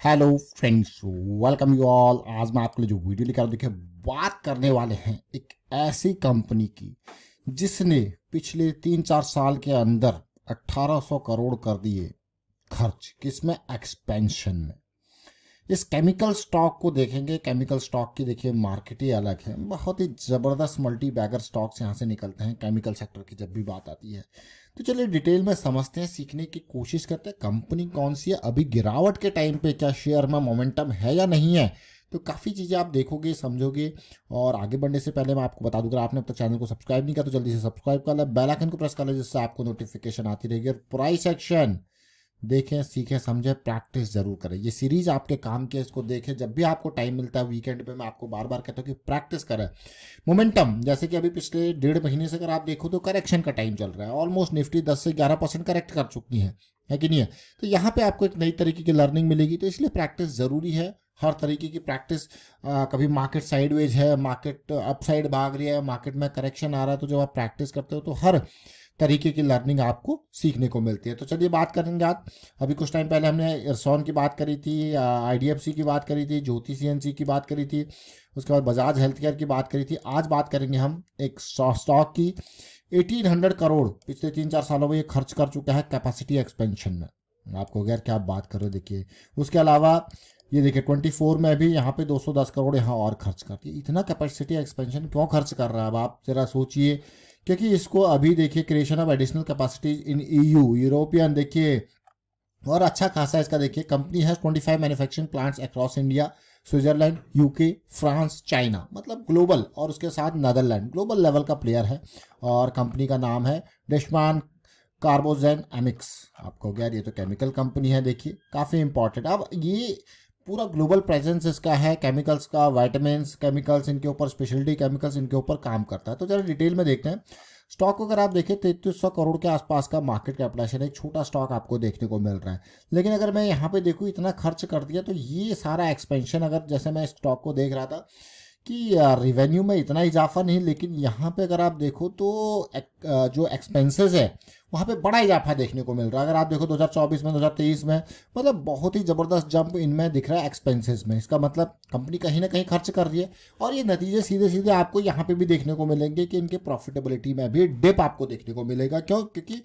Hello friends, welcome you all. आज मैं आपके लिए जो वीडियो लेकर देखिए बात करने वाले हैं एक ऐसी कंपनी की जिसने पिछले 3-4 साल के अंदर 1800 करोड़ कर दिए खर्च। किसमें? एक्सपेंशन में। इस केमिकल स्टॉक को देखेंगे। केमिकल स्टॉक की देखिए मार्केट ही अलग है। बहुत ही ज़बरदस्त मल्टी बैगर स्टॉक्स यहाँ से निकलते हैं केमिकल सेक्टर की जब भी बात आती है। तो चलिए डिटेल में समझते हैं, सीखने की कोशिश करते हैं कंपनी कौन सी है, अभी गिरावट के टाइम पे क्या शेयर में मोमेंटम है या नहीं है। तो काफ़ी चीज़ें आप देखोगे, समझोगे। और आगे बढ़ने से पहले मैं आपको बता दूं, अगर आपने अब तक चैनल को सब्सक्राइब नहीं किया तो जल्दी से सब्सक्राइब कर लें, बेल आइकन को प्रेस कर लें जिससे आपको नोटिफिकेशन आती रहेगी। और प्राइस एक्शन देखें, सीखें, समझें, प्रैक्टिस जरूर करें। ये सीरीज आपके काम के, इसको देखें जब भी आपको टाइम मिलता है। वीकेंड पे मैं आपको बार बार कहता हूँ कि प्रैक्टिस करें। मोमेंटम जैसे कि अभी पिछले 1.5 महीने से अगर आप देखो तो करेक्शन का टाइम चल रहा है। ऑलमोस्ट निफ्टी 10 से 11% करेक्ट कर चुकी है कि नहीं है। तो यहाँ पे आपको एक नई तरीके की लर्निंग मिलेगी, तो इसलिए प्रैक्टिस जरूरी है। हर तरीके की प्रैक्टिस। कभी मार्केट साइडवेज है, मार्केट अपसाइड भाग रही है, मार्केट में करेक्शन आ रहा है, तो जब आप प्रैक्टिस करते हो तो हर तरीके की लर्निंग आपको सीखने को मिलती है। तो चलिए बात करेंगे आज। अभी कुछ टाइम पहले हमने एरसॉन की बात करी थी, आईडीएफसी की बात करी थी, ज्योति सीएनसी की बात करी थी, उसके बाद बजाज हेल्थ केयर की बात करी थी। आज बात करेंगे हम एक स्टॉक की। 1800 करोड़ पिछले 3-4 सालों में ये खर्च कर चुका है कैपेसिटी एक्सपेंशन में। आपको अगर क्या आप बात कर रहे हो, देखिए उसके अलावा ये देखिए 24 में भी यहाँ पे 210 करोड़ यहाँ और खर्च कर दिए। इतना कैपेसिटी एक्सपेंशन क्यों खर्च कर रहा है, अब आप जरा सोचिए। क्योंकि इसको अभी देखिए creation of additional capacity in EU, European देखिए, और अच्छा खासा इसका देखिए। कंपनी है 25 manufacturing plants across India, Switzerland, UK, France, China, मतलब ग्लोबल। और उसके साथ नीदरलैंड, ग्लोबल लेवल का प्लेयर है। और कंपनी का नाम है डेशमान कार्बोजेन एमिक्स। आपको यार ये तो केमिकल कंपनी है, देखिए काफ़ी इंपॉर्टेंट। अब ये पूरा ग्लोबल प्रेजेंस इसका है, केमिकल्स का, वाइटामिन्स केमिकल्स इनके ऊपर, स्पेशलिटी केमिकल्स इनके ऊपर काम करता है। तो जरा डिटेल में देखते हैं स्टॉक को। अगर आप देखें 3300 करोड़ के आसपास का मार्केट कैपिटलाइजेशन, एक छोटा स्टॉक आपको देखने को मिल रहा है। लेकिन अगर मैं यहाँ पे देखूँ इतना खर्च कर दिया, तो ये सारा एक्सपेंशन, अगर जैसे मैं स्टॉक को देख रहा था कि रिवेन्यू में इतना इजाफा नहीं, लेकिन यहाँ पे अगर आप देखो तो जो एक्सपेंसेस है वहाँ पे बड़ा इजाफा देखने को मिल रहा है। अगर आप देखो 2024 में, 2023 में, मतलब बहुत ही ज़बरदस्त जंप इनमें दिख रहा है एक्सपेंसेस में। इसका मतलब कंपनी कहीं ना कहीं खर्च कर रही है। और ये नतीजे सीधे सीधे आपको यहाँ पे भी देखने को मिलेंगे कि इनके प्रॉफिटेबिलिटी में भी डिप आपको देखने को मिलेगा। क्यों? क्योंकि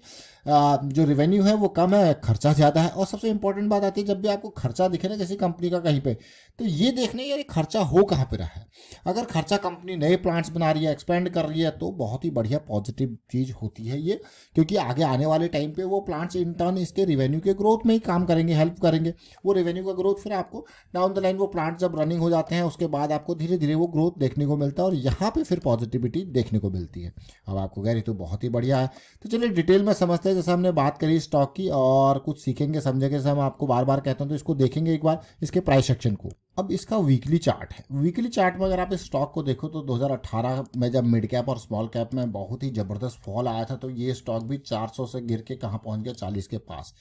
जो रेवेन्यू है वो कम है, खर्चा ज़्यादा है। और सबसे इंपॉर्टेंट बात आती है, जब भी आपको खर्चा दिखे ना किसी कंपनी का कहीं पे, तो ये देखने यार खर्चा हो कहाँ पे रहा है। अगर खर्चा कंपनी नए प्लांट्स बना रही है, एक्सपेंड कर रही है, तो बहुत ही बढ़िया पॉजिटिव चीज़ होती है ये। क्योंकि आगे आने वाले टाइम पे वो प्लांट्स इन टर्न इसके रेवेन्यू के ग्रोथ में ही काम करेंगे, हेल्प करेंगे। वो रेवेन्यू का ग्रोथ फिर आपको डाउन द लाइन, वो प्लांट जब रनिंग हो जाते हैं उसके बाद आपको धीरे धीरे वो ग्रोथ देखने को मिलता है, और यहाँ पे फिर पॉजिटिविटी देखने को मिलती है। अब आपको कह रही तो बहुत ही बढ़िया है। तो चलिए डिटेल में समझते हैं। जैसे हमने बात करी स्टॉक की, और कुछ सीखेंगे, समझेंगे। जैसे हम आपको बार बार कहते हैं, तो इसको देखेंगे एक बार, इसके प्राइस सेक्शन को। अब इसका वीकली चार्ट है। वीकली चार्ट में अगर आप इस स्टॉक को देखो तो 2018 में जब मिड कैप और स्मॉल कैप में बहुत ही ज़बरदस्त फॉल आया था, तो ये स्टॉक भी 400 से गिर के कहाँ पहुँच गया, 40 के पास।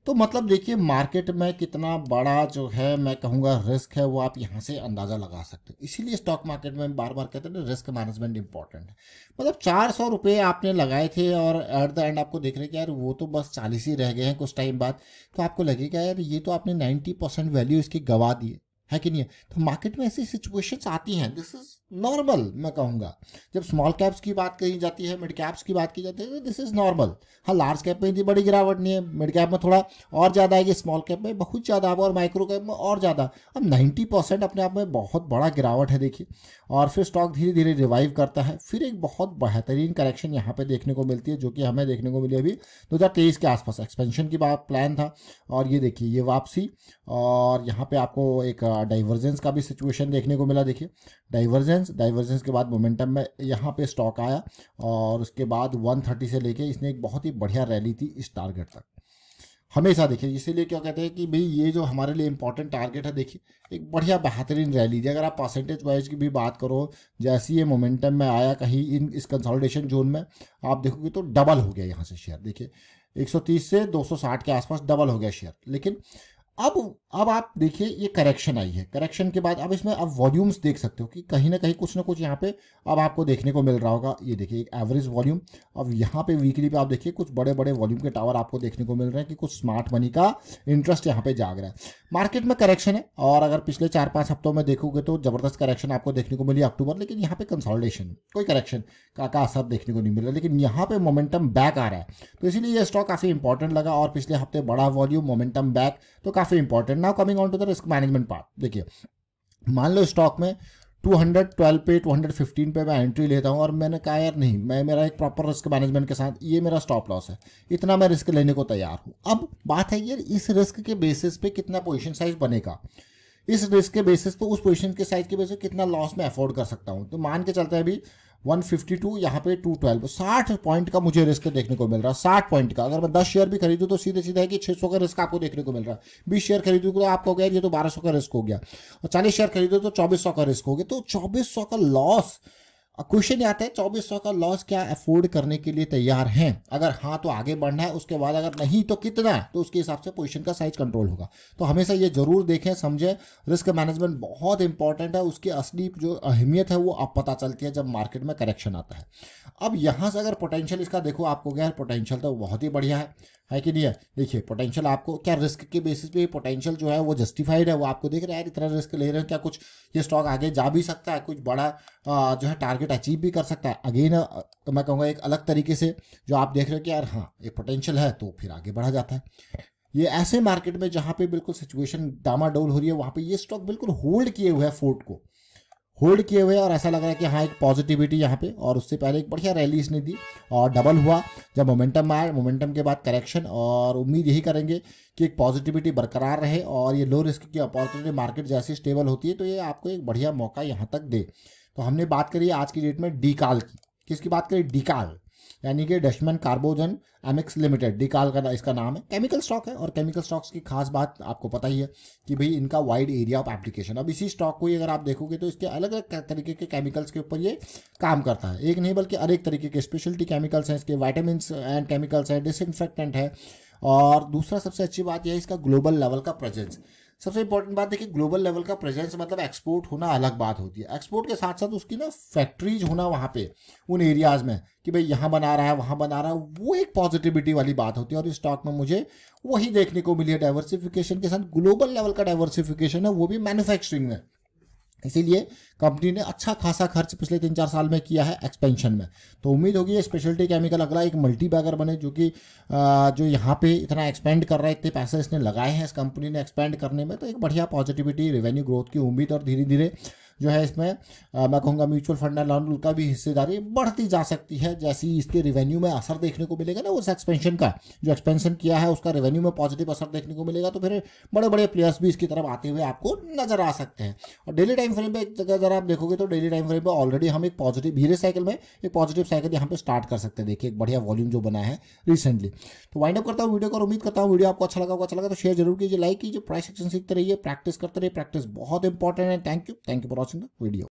तो मतलब देखिए मार्केट में कितना बड़ा जो है, मैं कहूँगा रिस्क है, वो आप यहाँ से अंदाज़ा लगा सकते हो। इसीलिए स्टॉक मार्केट में बार बार कहते हैं ना, रिस्क मैनेजमेंट इंपॉर्टेंट है। मतलब 400 रुपये आपने लगाए थे, और एट द एंड आपको देख रहे कि यार वो तो बस 40 ही रह गए हैं कुछ टाइम बाद। तो आपको लगेगा यार ये तो आपने 90% वैल्यू इसकी गवा दी है कि नहीं है। तो मार्केट में ऐसी सिचुएशंस आती हैं, दिस इज नॉर्मल मैं कहूँगा। जब स्मॉल कैप्स की बात कही जाती है, मिड कैप्स की बात की जाती है, तो दिस इज नॉर्मल। हाँ, लार्ज कैप में इतनी बड़ी गिरावट नहीं है, मिड कैप में थोड़ा और ज़्यादा आएगी, स्मॉल कैप में बहुत ज़्यादा, और माइक्रो कैप में और ज़्यादा। अब 90% अपने आप में बहुत बड़ा गिरावट है, देखिए। और फिर स्टॉक धीरे धीरे रिवाइव करता है, फिर एक बहुत बेहतरीन करेक्शन यहाँ पे देखने को मिलती है, जो कि हमें देखने को मिली अभी 2023 के आसपास। एक्सपेंशन की बात प्लान था, और ये देखिए ये वापसी, और यहाँ पे आपको एक डाइवर्जेंस का भी सिचुएशन देखने को मिला। देखिए डाइवर्जेंस के बाद मोमेंटम में यहाँ पे स्टॉक आया, और उसके बाद 130 से लेके इसने एक बहुत ही बढ़िया रैली थी इस टारगेट तक। हमेशा देखिए, इसीलिए क्या कहते हैं कि भाई ये जो हमारे लिए इंपॉर्टेंट टारगेट है, देखिए एक बढ़िया बेहतरीन रैली थी। अगर आप परसेंटेज वाइज की भी बात करो, जैसे ये मोमेंटम में आया कहीं इस कंसोलिडेशन जोन में, आप देखोगे तो डबल हो गया यहाँ से शेयर। देखिए 130 से 260 के आसपास डबल हो गया शेयर। लेकिन अब आप देखिए ये करेक्शन आई है, करेक्शन के बाद अब इसमें आप वॉल्यूम्स देख सकते हो कि कहीं ना कुछ यहाँ पे अब आपको देखने को मिल रहा होगा। ये देखिए एक एवरेज वॉल्यूम। अब यहाँ पे वीकली पे आप देखिए कुछ बड़े बड़े वॉल्यूम के टावर आपको देखने को मिल रहे हैं कि कुछ स्मार्ट मनी का इंटरेस्ट यहाँ पे जाग रहा है। मार्केट में करेक्शन है, और अगर पिछले 4-5 हफ्तों में देखोगे तो जबरदस्त करेक्शन आपको देखने को मिली अक्टूबर, लेकिन यहाँ पे कंसोलिडेशन, कोई करेक्शन का असर देखने को नहीं मिल रहा, लेकिन यहाँ पे मोमेंटम बैक आ रहा है। तो इसीलिए ये स्टॉक काफी इंपॉर्टेंट लगा, और पिछले हफ्ते बड़ा वॉल्यूम, मोमेंटम बैक, तो काफी important. Now coming on to the risk management part. देखिए मान लो स्टॉक में 212 पे 215 पे मैं एंट्री लेता हूं, और मैंने कहा यार नहीं, मैं मेरा एक प्रॉपर रिस्क मैनेजमेंट के साथ ये मेरा स्टॉप लॉस है, इतना मैं रिस्क लेने को तैयार हूं। अब बात है यार इस रिस्क के बेसिस पे कितना पोजीशन साइज बनेगा, इस रिस्क के बेसिस पे उस पोजीशन के साइज के बेसिस पे कितना लॉस मैं अफोर्ड कर सकता हूं। तो मान के चलते हैं अभी 152 यहाँ पे 212, 60 पॉइंट का मुझे रिस्क देखने को मिल रहा है। 60 पॉइंट का अगर मैं 10 शेयर भी खरीदूं तो सीधे सीधे है कि 600 का रिस्क आपको देखने को मिल रहा है। 20 शेयर खरीदूं तो आपको हो गया ये तो 1200 का रिस्क हो गया, और 40 शेयर खरीदो तो 2400 का रिस्क हो गया। तो 2400 का लॉस, क्वेश्चन आता है 2400 का लॉस क्या अफोर्ड करने के लिए तैयार हैं? अगर हाँ तो आगे बढ़ना है, उसके बाद अगर नहीं तो कितना, तो उसके हिसाब से पोजीशन का साइज कंट्रोल होगा। तो हमेशा ये जरूर देखें, समझें, रिस्क मैनेजमेंट बहुत इंपॉर्टेंट है। उसकी असली जो अहमियत है वो अब पता चलती है जब मार्केट में करेक्शन आता है। अब यहाँ से अगर पोटेंशियल इसका देखो, आपको क्या है, पोटेंशियल तो बहुत ही बढ़िया है कि नहीं है? देखिए पोटेंशियल आपको क्या रिस्क के बेसिस पे पोटेंशियल जो है वो जस्टिफाइड है, वो आपको देख रहे हैं इतना रिस्क ले रहे हैं, क्या कुछ ये स्टॉक आगे जा भी सकता है, कुछ बड़ा जो है टारगेट अचीव भी कर सकता है। अगेन मैं कहूँगा एक अलग तरीके से जो आप देख रहे हो कि यार हाँ एक पोटेंशियल है, तो फिर आगे बढ़ा जाता है। ये ऐसे मार्केट में जहाँ पे बिल्कुल सिचुएशन डामाडोल हो रही है, वहाँ पे ये स्टॉक बिल्कुल होल्ड किए हुए है, फोर्ट को होल्ड किए हुए, और ऐसा लग रहा है कि हाँ एक पॉजिटिविटी यहाँ पे। और उससे पहले एक बढ़िया रैली इसने दी और डबल हुआ जब मोमेंटम आया, मोमेंटम के बाद करेक्शन, और उम्मीद यही करेंगे कि एक पॉजिटिविटी बरकरार रहे, और ये लो रिस्क की अपॉर्चुनिटी मार्केट जैसे स्टेबल होती है तो ये आपको एक बढ़िया मौका यहाँ तक दे। तो हमने बात करी आज की डेट में डीकाल की। किसकी बात करी? डीकाल, यानी कि डचमन कार्बोजन एमिक्स लिमिटेड, डीकाल का इसका नाम है। केमिकल स्टॉक है, और केमिकल स्टॉक्स की खास बात आपको पता ही है कि भाई इनका वाइड एरिया ऑफ एप्लीकेशन। अब इसी स्टॉक को ही अगर आप देखोगे तो इसके अलग अलग तरीके के केमिकल्स के ऊपर ये काम करता है, एक नहीं बल्कि अनेक तरीके के स्पेशलिटी केमिकल्स हैं इसके, वाइटामिन एंड केमिकल्स है, डिसइंफेक्टेंट है। और दूसरा सबसे अच्छी बात यह है इसका ग्लोबल लेवल का प्रेजेंस। सबसे इंपॉर्टेंट बात देखिए, ग्लोबल लेवल का प्रेजेंस मतलब एक्सपोर्ट होना अलग बात होती है, एक्सपोर्ट के साथ साथ उसकी ना फैक्ट्रीज होना वहाँ पे उन एरियाज में कि भाई यहाँ बना रहा है वहाँ बना रहा है, वो एक पॉजिटिविटी वाली बात होती है। और इस स्टॉक में मुझे वही देखने को मिली है, डाइवर्सिफिकेशन के साथ ग्लोबल लेवल का डाइवर्सिफिकेशन है, वो भी मैन्युफैक्चरिंग में। इसीलिए कंपनी ने अच्छा खासा खर्च पिछले 3-4 साल में किया है एक्सपेंशन में। तो उम्मीद होगी ये स्पेशलिटी केमिकल अगला एक मल्टी बैगर बने, जो कि जो यहाँ पे इतना एक्सपेंड कर रहा है, इतने पैसे इसने लगाए हैं इस कंपनी ने एक्सपेंड करने में, तो एक बढ़िया पॉजिटिविटी, रेवेन्यू ग्रोथ की उम्मीद, और धीरे धीरे जो है इसमें मैं कहूँगा म्यूचुअल फंड एंड लोन का भी हिस्सेदारी बढ़ती जा सकती है। जैसे ही इसके रेवेन्यू में असर देखने को मिलेगा ना, उस एक्सपेंशन का जो एक्सपेंशन किया है उसका रेवेन्यू में पॉजिटिव असर देखने को मिलेगा, तो फिर बड़े बड़े प्लेयर्स भी इसकी तरफ आते हुए आपको नजर आ सकते हैं। और डेली टाइम फ्रेम पे एक जगह अगर आप देखोगे तो डेली टाइम फ्रेम पे ऑलरेडी हम एक पॉजिटिव धीरे साइकिल में एक पॉजिटिव साइकिल यहाँ पे स्टार्ट कर सकते हैं। देखिए एक बढ़िया वॉल्यूम जो बना है रिसेंटली। तो वाइंड अप करता हूँ वीडियो को, और उम्मीद करता हूँ वीडियो आपको अच्छा लगा तो शेयर जरूर कीजिए, लाइक कीजिए, प्राइस एक्शन सीखते रहिए, प्रैक्टिस करते रहिए, प्रैक्टिस बहुत इंपॉर्टेंट है। Thank you for watching the video.